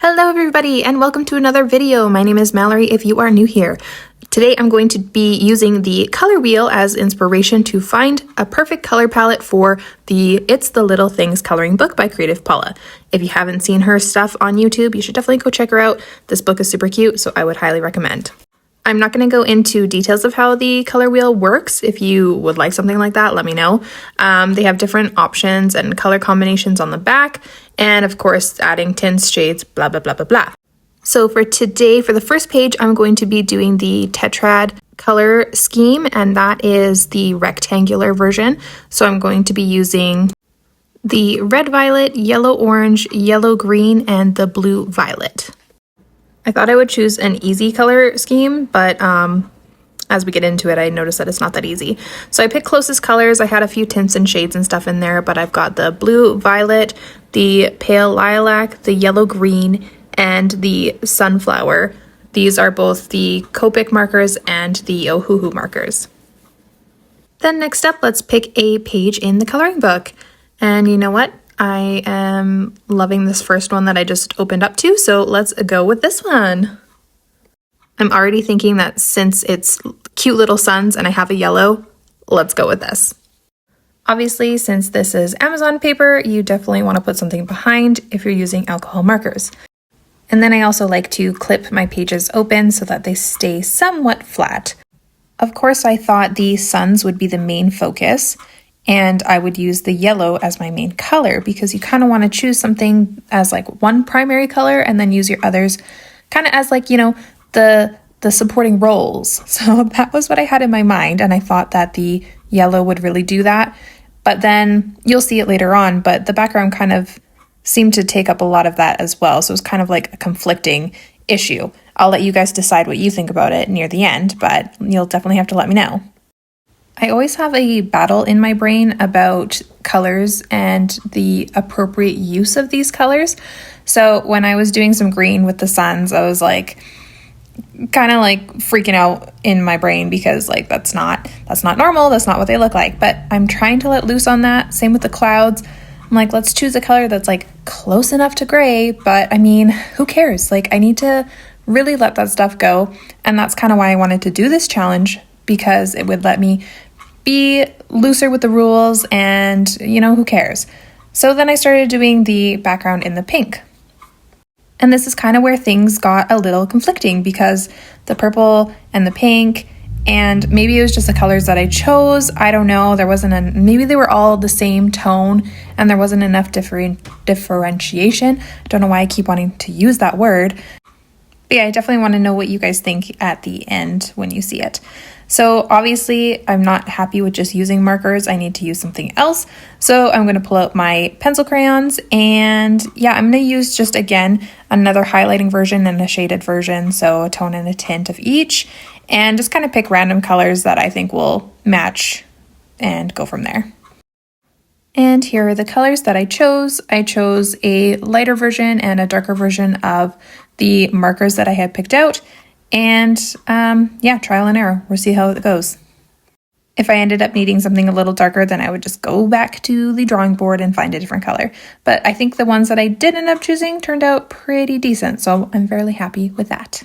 Hello everybody and welcome to another video. My name is Mallory if you are new here. Today I'm going to be using the color wheel as inspiration to find a perfect color palette for the It's the Little Things coloring book by Creative Paula. If you haven't seen her stuff on YouTube, you should definitely go check her out. This book is super cute, so I would highly recommend. I'm not going to go into details of how the color wheel works. If you would like something like that, let me know. They have different options and color combinations on the back, and of course adding tints, shades, blah, blah, blah, blah, blah. So for today, for the first page, I'm going to be doing the Tetrad color scheme, and that is the rectangular version. So I'm going to be using the red violet, yellow orange, yellow green, and the blue violet. I thought I would choose an easy color scheme, but as we get into it, I noticed that it's not that easy. So I picked closest colors. I had a few tints and shades and stuff in there, but I've got the blue violet, the pale lilac, the yellow green, and the sunflower. These are both the Copic markers and the Ohuhu markers. Then next up, let's pick a page in the coloring book. And you know what? I am loving this first one that I just opened up to, so let's go with this one. I'm already thinking that since it's cute little suns and I have a yellow, let's go with this. Obviously, since this is Amazon paper, you definitely want to put something behind if you're using alcohol markers. And then I also like to clip my pages open so that they stay somewhat flat. Of course, I thought the suns would be the main focus, and I would use the yellow as my main color because you kind of want to choose something as like one primary color and then use your others kind of as like, you know, the supporting roles. So that was what I had in my mind, and I thought that the yellow would really do that. But then you'll see it later on, but the background kind of seemed to take up a lot of that as well. So it was kind of like a conflicting issue. I'll let you guys decide what you think about it near the end, but you'll definitely have to let me know. I always have a battle in my brain about colors and the appropriate use of these colors. So when I was doing some green with the suns, I was like kind of like freaking out in my brain because like that's not normal, that's not what they look like. But I'm trying to let loose on that. Same with the clouds. I'm like, let's choose a color that's like close enough to gray, but I mean, who cares? Like I need to really let that stuff go. And that's kind of why I wanted to do this challenge, because it would let me be looser with the rules and, you know, who cares? So then I started doing the background in the pink. And this is kind of where things got a little conflicting because the purple and the pink, and maybe it was just the colors that I chose. I don't know. Maybe they were all the same tone and there wasn't enough differentiation. I don't know why I keep wanting to use that word. But yeah, I definitely want to know what you guys think at the end when you see it. So obviously I'm not happy with just using markers. I need to use something else. So I'm going to pull out my pencil crayons, and yeah, I'm going to use just again another highlighting version and a shaded version. So a tone and a tint of each, and just kind of pick random colors that I think will match and go from there. And here are the colors that I chose. I chose a lighter version and a darker version of the markers that I had picked out. And yeah, trial and error. We'll see how it goes. If I ended up needing something a little darker, then I would just go back to the drawing board and find a different color. But I think the ones that I did end up choosing turned out pretty decent, so I'm fairly happy with that.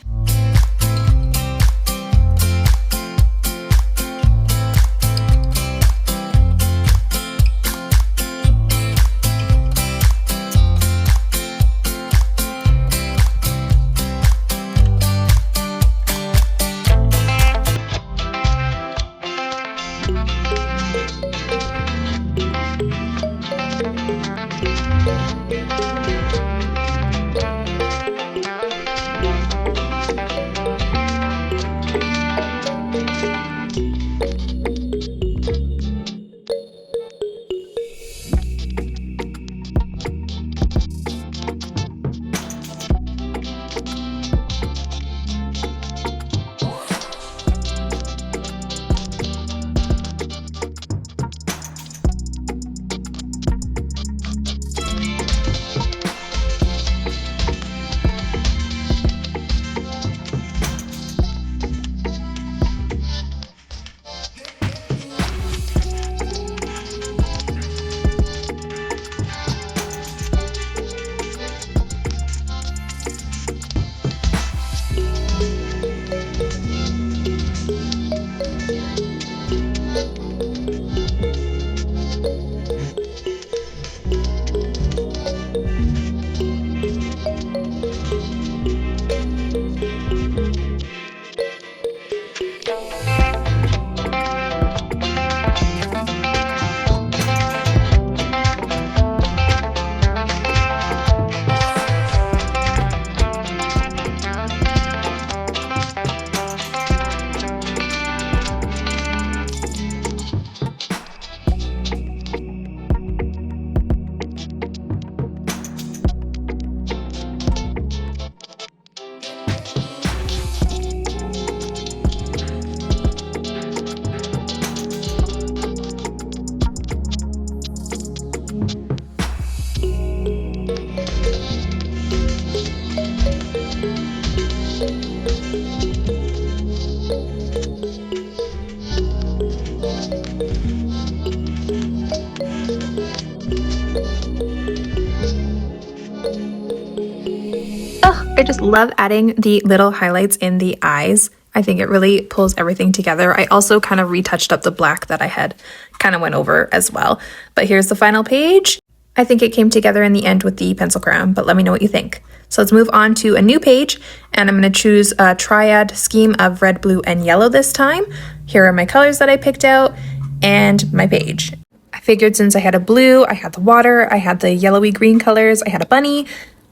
Oh, I just love adding the little highlights in the eyes. I think it really pulls everything together. I also kind of retouched up the black that I had kind of went over as well. But here's the final page. I think it came together in the end with the pencil crayon, but let me know what you think. So let's move on to a new page, and I'm going to choose a triad scheme of red, blue, and yellow this time. Here are my colors that I picked out and my page. I figured since I had a blue, I had the water, I had the yellowy green colors, I had a bunny,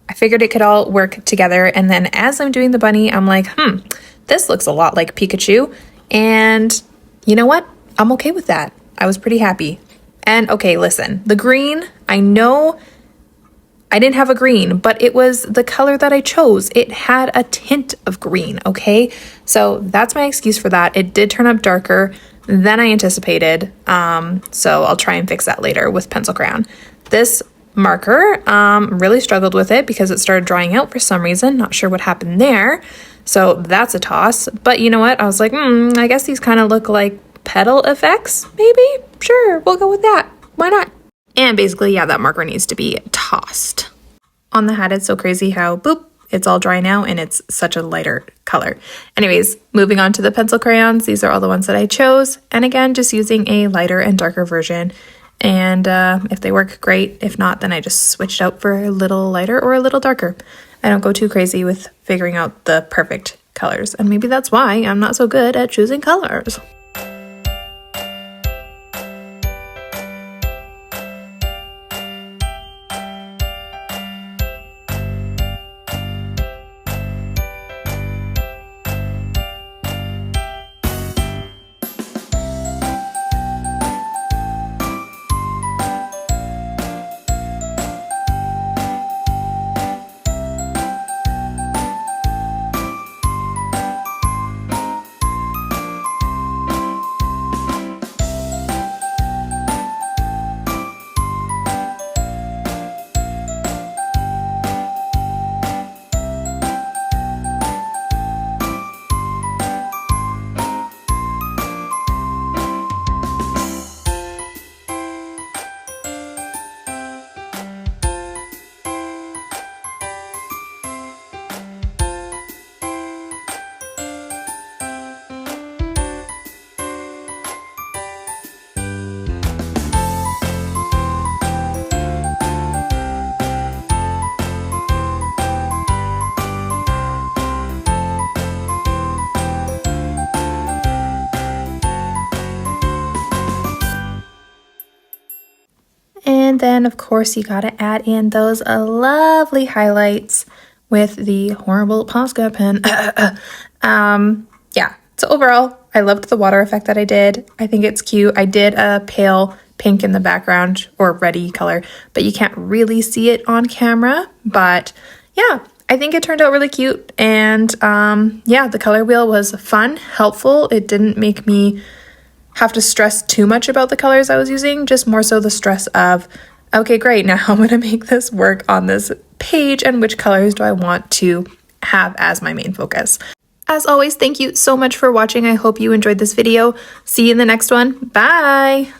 I figured it could all work together. And then as I'm doing the bunny, I'm like, this looks a lot like Pikachu. And you know what? I'm okay with that. I was pretty happy. And okay, listen, the green, I know I didn't have a green, but it was the color that I chose. It had a tint of green, okay? So that's my excuse for that. It did turn up darker than I anticipated. So I'll try and fix that later with pencil crayon. This marker, really struggled with it because it started drying out for some reason. Not sure what happened there. So that's a toss. But you know what? I was like, I guess these kind of look like petal effects, maybe? Sure, we'll go with that. Why not? And basically, yeah, that marker needs to be tossed. On the hat, it's so crazy how, boop, it's all dry now and it's such a lighter color. Anyways, moving on to the pencil crayons. These are all the ones that I chose. And again, just using a lighter and darker version. And if they work, great. If not, then I just switched out for a little lighter or a little darker. I don't go too crazy with figuring out the perfect colors. And maybe that's why I'm not so good at choosing colors. And then, of course, you gotta add in those lovely highlights with the horrible Posca pen. Yeah, so overall, I loved the water effect that I did. I think it's cute. I did a pale pink in the background, or reddy color, but you can't really see it on camera. But yeah, I think it turned out really cute. And yeah, the color wheel was fun, helpful. It didn't make me have to stress too much about the colors I was using, just more so the stress of, okay, great, now I'm gonna make this work on this page and which colors do I want to have as my main focus. As always, thank you so much for watching. I hope you enjoyed this video. See you in the next one. Bye!